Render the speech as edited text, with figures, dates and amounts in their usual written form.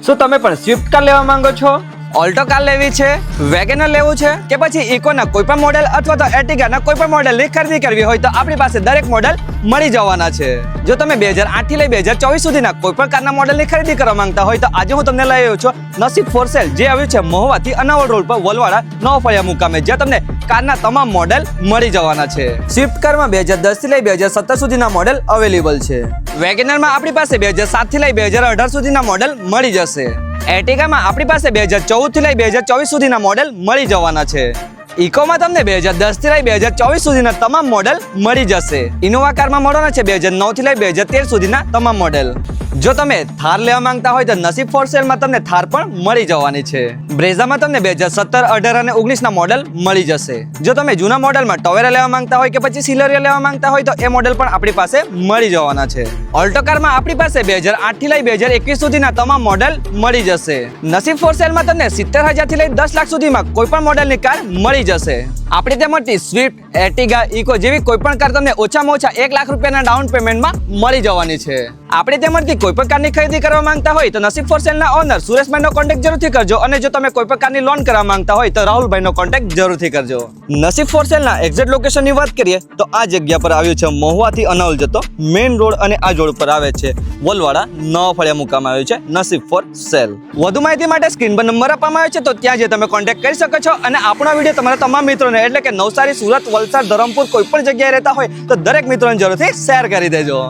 શું તમે પણ સ્વિફ્ટ કાર લેવા માંગો છો, ઓલ્ટો કાર લેવી છે, વેગેનર લેવું છે કે પછી ઇકોના કોઈ પણ મોડેલ અથવા તો એર્ટિગાના કોઈ પણ મોડેલની ખરીદી કરવી હોય તો આપણી પાસે દરેક મોડેલ મળી જવાના છે। જો તમે 2008 થી લઈ 2024 સુધીના કોઈ પણ કારના મોડેલની ખરીદી કરવા માંગતા હોય તો આજે હું તમને લઈ આવ્યો છું નસીબ ફોર સેલ, જે આવ્યું છે મહુવાથી અનાવળ રોડ પર વલવાડા નવા ફળિયા મુકામે, જ્યાં તમને કારના તમામ મોડેલ મળી જવાના છે। સ્વિફ્ટ કારમાં 2010 થી લઈ 2017 સુધીના મોડેલ અવેલેબલ છે। વેગેનરમાં આપણી પાસે 2007 થી લઈ 2018 સુધીના મોડેલ મળી જશે। એર્ટિગામાં આપણી પાસે 2014 થી લઈ 2024 સુધીના મોડેલ મળી જવાના છે। ઇકોમાં તમને 2010 થી લઈ 2024 સુધીના તમામ મોડેલ મળી જશે। ઇનોવા કારમાં મળવાના છે 2009 થી લઈ 2013 સુધીના તમામ મોડેલ। જો તમે થાર લેવા માંગતા હોય તો નસીબ ફોર સેલમાં તમને થાર પણ મળી જવાની છે। બ્રેઝામાં તમને 2017, 18 અને 19 ના મોડેલ મળી જશે। જો તમે જૂના મોડેલમાં ટવેરા લેવા માંગતા હોય કે પછી સિલેરિયો લેવા માંગતા હોય તો એ મોડેલ પણ આપણી પાસે મળી જવાના છે। ઓલ્ટો કારમાં આપણી પાસે 2008 થી લઈ 2021 સુધીના તમામ મોડેલ મળી જશે। નસીબ ફોર સેલમાં તમને 70,000 થી લઈ 10 લાખ સુધીમાં કોઈ પણ મોડેલની કાર મળી જશે। આપણી ત્યાં મળતી સ્વિફ્ટ, એર્ટિગા, ઇકો જેવી કોઈ પણ કાર તમને ઓછામાં ઓછા 1 લાખ રૂપિયાના ડાઉન પેમેન્ટમાં મળી જવાની છે। આપણે ત્યાં મળતી કોઈ પણ કારની ખરીદી કરવા માંગતા હોય તો નસીબ ફોર સેલના ઓનર સુરેશભાઈનો કોન્ટેક્ટ જરૂરથી કરજો, અને જો તમે કોઈ પણ કારની લોન કરવા માંગતા હોય તો રાહુલભાઈનો કોન્ટેક્ટ જરૂરથી કરજો। નસીબ ફોર સેલના એક્ઝેક્ટ લોકેશનની વાત કરીએ તો આ જગ્યા પર આવ્યું છે મહુવાથી અનાવલ જતો મેઇન રોડ, અને આ રોડ પર આવે છે વલવાડા નવા ફળિયા મુકામે આવ્યું છે નસીબ ફોર સેલ। વધુ માહિતી માટે સ્ક્રીન પર નંબર આપવામાં આવ્યો છે, તો ત્યાં જે તમે કોન્ટેક્ટ કરી શકો છો। અને આપણો વિડીયો તમારા તમામ મિત્રોને એટલે કે નવસારી, સુરત, વલસાડ, ધરમપુર કોઈ પણ જગ્યાએ રહેતા હોય તો દરેક મિત્રોને જરૂરથી શેર કરી દેજો।